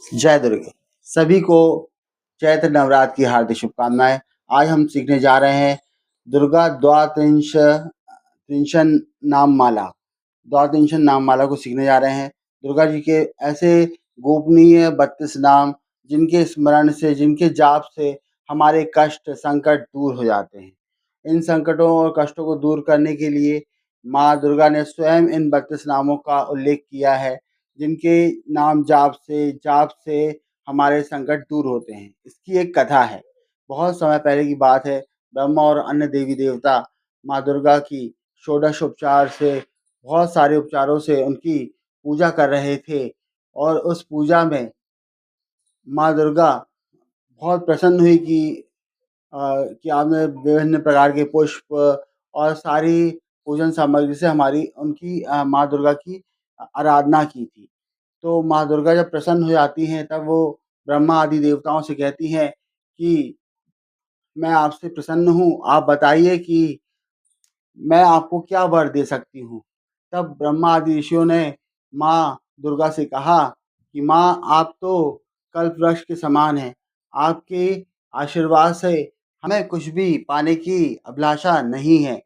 जय दुर्गे। सभी को चैत्र नवरात्र की हार्दिक शुभकामनाएं। आज हम सीखने जा रहे हैं दुर्गा द्वात्रिंशन नाम माला। द्वात्रिंशन नाम माला को सीखने जा रहे हैं। दुर्गा जी के ऐसे गोपनीय 32 नाम जिनके स्मरण से, जिनके जाप से हमारे कष्ट संकट दूर हो जाते हैं। इन संकटों और कष्टों को दूर करने के लिए माँ दुर्गा ने स्वयं इन 32 नामों का उल्लेख किया है, जिनके नाम जाप से हमारे संकट दूर होते हैं। इसकी एक कथा है। बहुत समय पहले की बात है। ब्रह्मा और अन्य देवी देवता माँ दुर्गा की षोडश उपचार से, बहुत सारे उपचारों से उनकी पूजा कर रहे थे और उस पूजा में माँ दुर्गा बहुत प्रसन्न हुई कि आपने विभिन्न प्रकार के पुष्प और सारी पूजन सामग्री से हमारी उनकी माँ दुर्गा की आराधना की थी। तो माँ दुर्गा जब प्रसन्न हो जाती हैं, तब वो ब्रह्मा आदि देवताओं से कहती हैं कि मैं आपसे प्रसन्न हूँ, आप बताइए कि मैं आपको क्या वर दे सकती हूँ। तब ब्रह्मा आदि ऋषियों ने माँ दुर्गा से कहा कि माँ, आप तो कल्प वृक्ष के समान हैं। आपके आशीर्वाद से हमें कुछ भी पाने की अभिलाषा नहीं है।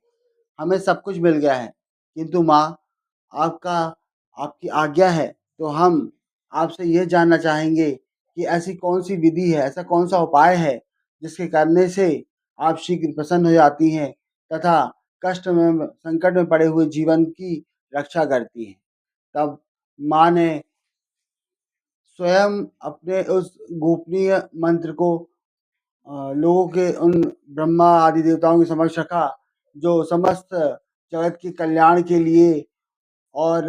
हमें सब कुछ मिल गया है। किंतु माँ, आपका आपकी आज्ञा है तो हम आपसे ये जानना चाहेंगे कि ऐसी कौन-सी विधि है, ऐसा कौन-सा उपाय है जिसके करने से आप शीघ्र प्रसन्न हो जाती हैं तथा कष्ट में, संकट में पड़े हुए जीवन की रक्षा करती हैं। तब माँ ने स्वयं अपने उस गोपनीय मंत्र को लोगों के उन ब्रह्मा आदि देवताओं के समक्ष रखा, जो समस्त जगत के कल्याण के लिए और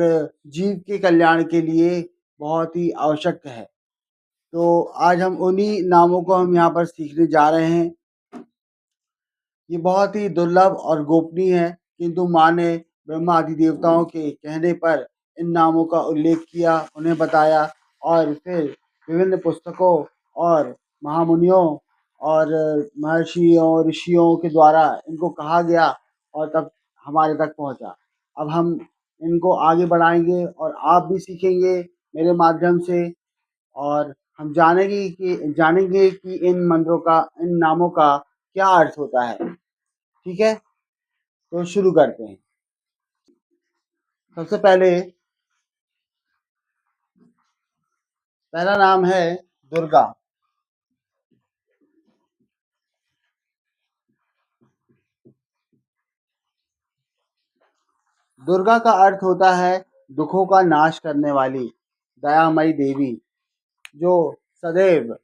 जीव के कल्याण के लिए बहुत ही आवश्यक है। तो आज हम उन्हीं नामों को हम यहाँ पर सीखने जा रहे हैं। ये बहुत ही दुर्लभ और गोपनीय है, किंतु माँ ने ब्रह्मा आदि देवताओं के कहने पर इन नामों का उल्लेख किया, उन्हें बताया और फिर विभिन्न पुस्तकों और महामुनियों और महर्षियों, ऋषियों के द्वारा इनको कहा गया और तब हमारे तक पहुँचा। अब हम इनको आगे बढ़ाएँगे और आप भी सीखेंगे मेरे माध्यम से और हम जानेंगे कि इन मंत्रों का, इन नामों का क्या अर्थ होता है। ठीक है? तो शुरू करते हैं। सबसे पहला नाम है दुर्गा। दुर्गा का अर्थ होता है दुखों का नाश करने वाली दयामयी देवी, जो सदैव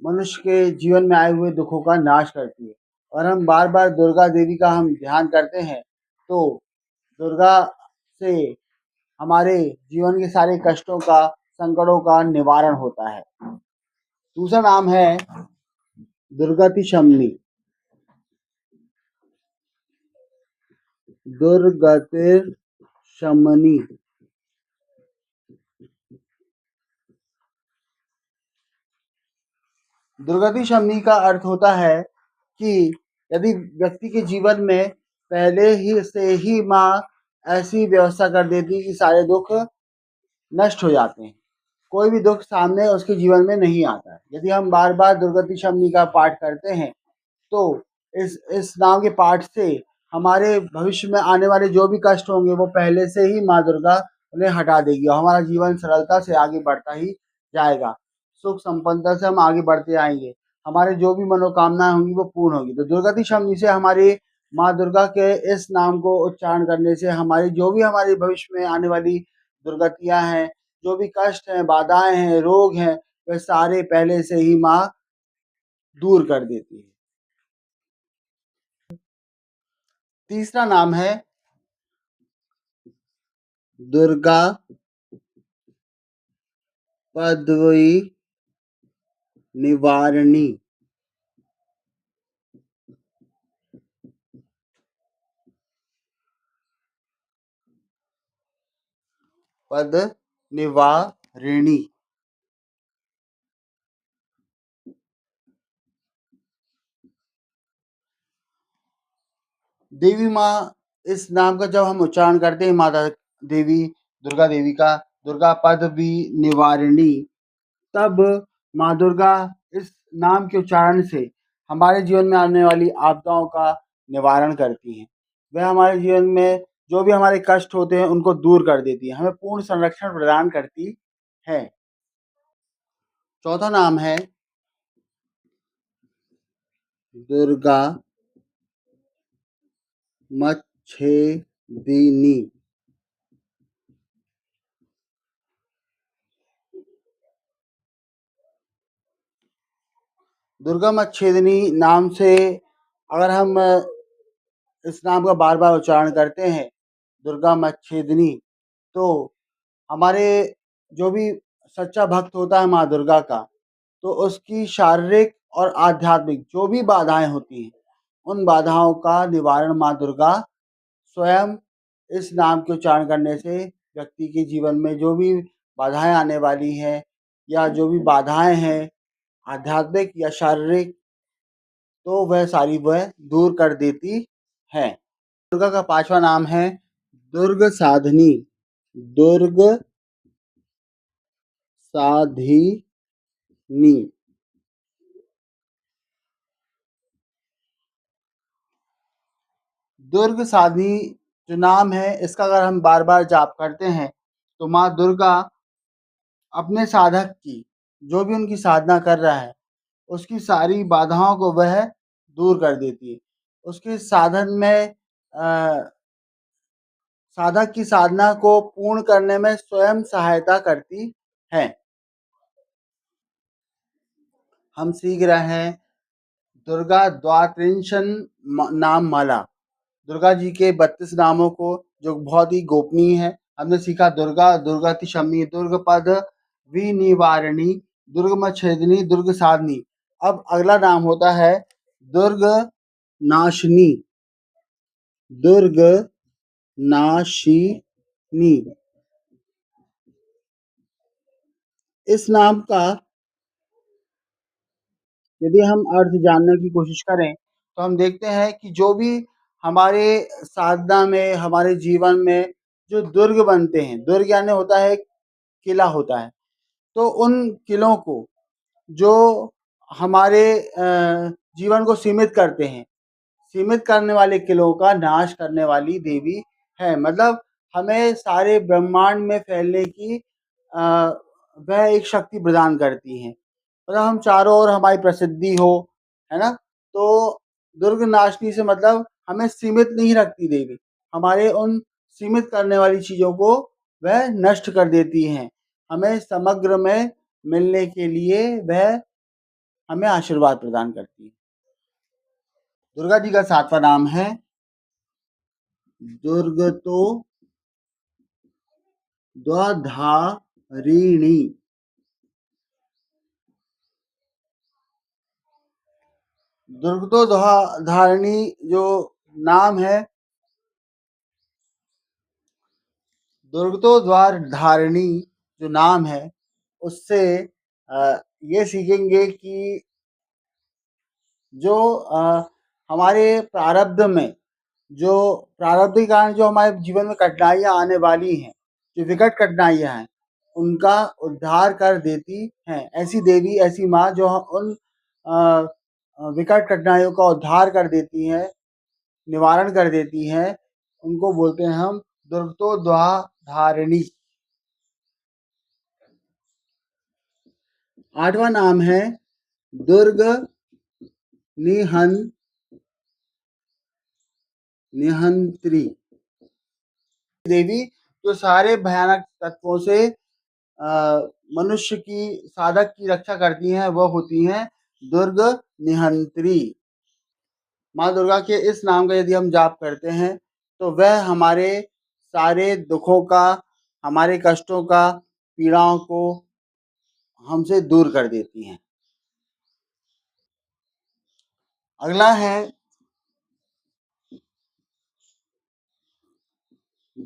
मनुष्य के जीवन में आए हुए दुखों का नाश करती है। और हम बार-बार दुर्गा देवी का हम ध्यान करते हैं, तो दुर्गा से हमारे जीवन के सारे कष्टों का, संकटों का निवारण होता है। दूसरा नाम है दुर्गति शमनी। दुर्गतिर शमनी। दुर्गति शमनी का अर्थ होता है कि यदि व्यक्ति के जीवन में पहले ही से ही माँ ऐसी व्यवस्था कर देती है कि सारे दुख नष्ट हो जाते हैं, कोई भी दुख सामने उसके जीवन में नहीं आता है। यदि हम बार-बार दुर्गति शमनी का पाठ करते हैं, तो इस नाम के पाठ से हमारे भविष्य में आने वाले जो भी कष्ट होंगे, वो पहले से ही माँ दुर्गा उन्हें हटा देगी और हमारा जीवन सरलता से आगे बढ़ता ही जाएगा। सुख संपन्नता से हम आगे बढ़ते आएँगे। हमारे जो भी मनोकामनाएँ होंगी वो पूर्ण होगी। तो दुर्गति शमनी से हमारी माँ दुर्गा के इस नाम को उच्चारण करने से हमारी जो भी हमारे भविष्य में आने वाली दुर्गतियाँ हैं, जो भी कष्ट हैं, बाधाएँ हैं, रोग हैं, वे सारे पहले से ही माँ दूर कर देती है। तीसरा नाम है दुर्गा पदवी निवारिणी। पद निवारिणी। देवी माँ, इस नाम का जब हम उच्चारण करते हैं माता देवी, दुर्गा देवी का, दुर्गा पदवी निवारिणी, तब माँ दुर्गा इस नाम के उच्चारण से हमारे जीवन में आने वाली आपदाओं का निवारण करती हैं। वह हमारे जीवन में जो भी हमारे कष्ट होते हैं उनको दूर कर देती है, हमें पूर्ण संरक्षण प्रदान करती है। चौथा नाम है दुर्गा मच्छेदिनी। दुर्गा मच्छेदिनी नाम से अगर हम इस नाम का बार-बार उच्चारण करते हैं, दुर्गा मच्छेदिनी, तो हमारे जो भी सच्चा भक्त होता है माँ दुर्गा का, तो उसकी शारीरिक और आध्यात्मिक जो भी बाधाएँ होती हैं, उन बाधाओं का निवारण माँ दुर्गा स्वयं इस नाम के उच्चारण करने से व्यक्ति के जीवन में जो भी बाधाएँ आने वाली हैं या जो भी बाधाएँ हैं, आध्यात्मिक या शारीरिक, तो वह सारी दूर कर देती हैं। दुर्गा का 5वां नाम है दुर्ग साधनी। दुर्ग साधिनी। दुर्ग साधनी जो नाम है, इसका अगर हम बार-बार जाप करते हैं, तो माँ दुर्गा अपने साधक की, जो भी उनकी साधना कर रहा है, उसकी सारी बाधाओं को वह दूर कर देती है। उसके साधन में साधक की साधना को पूर्ण करने में स्वयं सहायता करती हैं। हम सीख रहे हैं दुर्गा द्वात्रिंशन नाम माला, दुर्गा जी के 32 नामों को, जो बहुत ही गोपनीय है। हमने सीखा दुर्गा, दुर्गतिशमनी, दुर्गपद विनिवारिणी, दुर्गमच्छेदिनी, दुर्ग साधनी। अब अगला नाम होता है दुर्ग नाशिनी। दुर्ग नाशिनी। इस नाम का यदि हम अर्थ जानने की कोशिश करें, तो हम देखते हैं कि जो भी हमारे साधना में, हमारे जीवन में जो दुर्ग बनते हैं, दुर्ग यानी होता है किला होता है, तो उन किलों को जो हमारे जीवन को सीमित करते हैं, सीमित करने वाले किलों का नाश करने वाली देवी है। मतलब हमें सारे ब्रह्मांड में फैलने की अ, वह एक शक्ति प्रदान करती हैं। मतलब हम चारों ओर हमारी प्रसिद्धि हो, है ना? तो दुर्ग नाशनी से मतलब हमें सीमित नहीं रखती देवी, हमारे उन सीमित करने वाली चीज़ों को वह नष्ट कर देती हैं। हमें समग्र में मिलने के लिए वह हमें आशीर्वाद प्रदान करती है। दुर्गा जी का 7वां नाम है दुर्गतो द्वधारिणी। दुर्गतो धारिणी जो नाम है, दुर्गतो द्वार धारिणी जो नाम है, उससे ये सीखेंगे कि जो हमारे प्रारब्ध में, जो प्रारब्ध के कारण जो हमारे जीवन में कठिनाइयाँ आने वाली हैं, जो विकट कठिनाइयाँ हैं, उनका उद्धार कर देती हैं। ऐसी देवी, ऐसी माँ जो उन अ विकट कठिनाइयों का उद्धार कर देती हैं, निवारण कर देती हैं, उनको बोलते हैं हम दुर्गतोद्धारिणी। 8वां नाम है दुर्ग निहन निहंत्री देवी, जो सारे भयानक तत्वों से मनुष्य की, साधक की रक्षा करती हैं, वह होती हैं दुर्ग निहंत्री। माँ दुर्गा के इस नाम का यदि हम जाप करते हैं, तो वह हमारे सारे दुखों का, हमारे कष्टों का, पीड़ाओं को हमसे दूर कर देती हैं। अगला है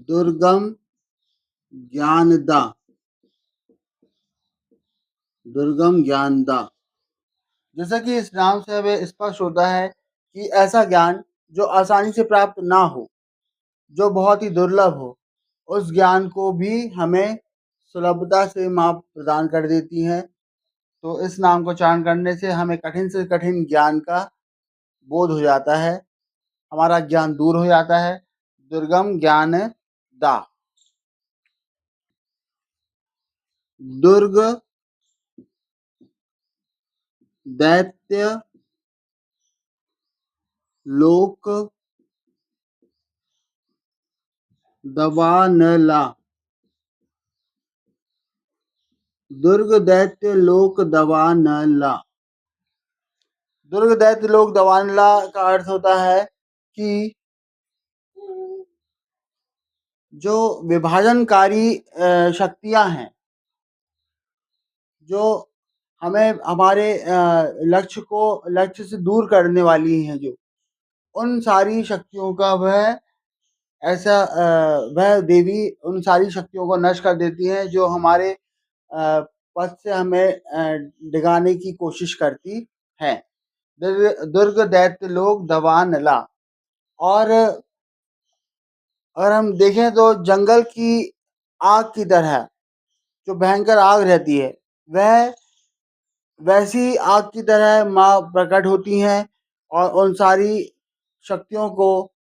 दुर्गम ज्ञानदा। दुर्गम ज्ञानदा, जैसा कि इस नाम से हमें स्पष्ट होता है कि ऐसा ज्ञान जो आसानी से प्राप्त ना हो, जो बहुत ही दुर्लभ हो, उस ज्ञान को भी हमें सुलभता से माँ प्रदान कर देती हैं। तो इस नाम को उच्चारण करने से हमें कठिन से कठिन ज्ञान का बोध हो जाता है, हमारा ज्ञान दूर हो जाता है। दुर्गम ज्ञान दा। दुर्ग दैत्य लोक दवानला। दुर्ग दैत्य लोक दवानला। दुर्ग दैत्य लोक दवानला का अर्थ होता है कि जो विभाजनकारी शक्तियां हैं, जो हमें हमारे लक्ष्य से दूर करने वाली हैं, जो उन सारी शक्तियों का वह देवी उन सारी शक्तियों को नष्ट कर देती हैं जो हमारे पथ से हमें डिगाने की कोशिश करती हैं। दुर्ग दैत्य लोक दवानला। और अगर हम देखें तो जंगल की आग की तरह जो भयंकर आग रहती है, वह वैसी आग की तरह माँ प्रकट होती हैं और उन सारी शक्तियों को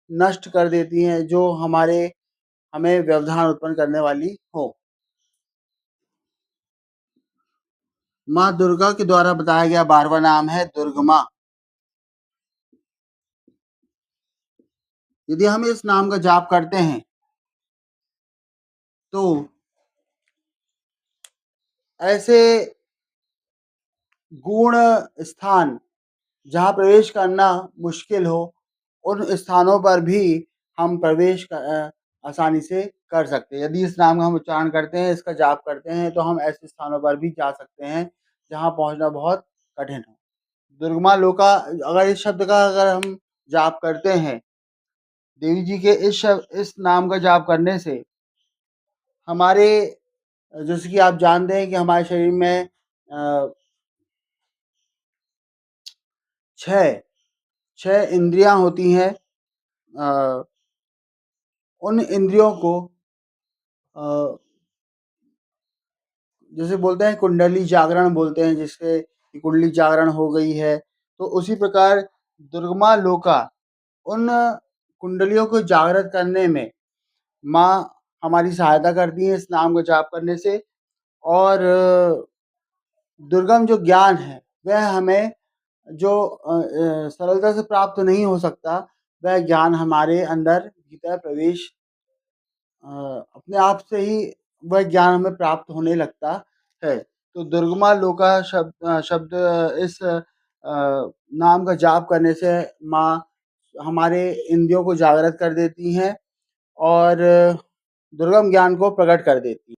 नष्ट कर देती हैं जो हमें व्यवधान उत्पन्न करने वाली हो। माँ दुर्गा के द्वारा बताया गया 12वां नाम है दुर्गमा। यदि हम इस नाम का जाप करते हैं तो ऐसे गूढ़ स्थान जहाँ प्रवेश करना मुश्किल हो, उन स्थानों पर भी हम प्रवेश आसानी से कर सकते हैं। यदि इस नाम का हम उच्चारण करते हैं, इसका जाप करते हैं, तो हम ऐसे स्थानों पर भी जा सकते हैं जहाँ पहुँचना बहुत कठिन हो। दुर्गमा लोका, अगर इस शब्द का अगर हम जाप करते हैं, देवी जी के इस नाम का जाप करने से हमारे, जैसे कि आप जानते हैं कि हमारे शरीर में छह इंद्रियां होती हैं। उन इंद्रियों को जैसे बोलते हैं कुंडली जागरण बोलते हैं, जिससे कुंडली जागरण हो गई है, तो उसी प्रकार दुर्गमा लोका उन कुंडलियों को जागृत करने में माँ हमारी सहायता करती है इस नाम को जाप करने से। और दुर्गम जो ज्ञान है वह हमें जो सरलता से प्राप्त नहीं हो सकता, वह ज्ञान हमारे अंदर भीतर प्रवेश अपने आप से ही वह ज्ञान हमें प्राप्त होने लगता है। तो दुर्गमा लोका शब्द इस नाम का जाप करने से माँ हमारे इंद्रियों को जागृत कर देती हैं और दुर्गम ज्ञान को प्रकट कर देती हैं।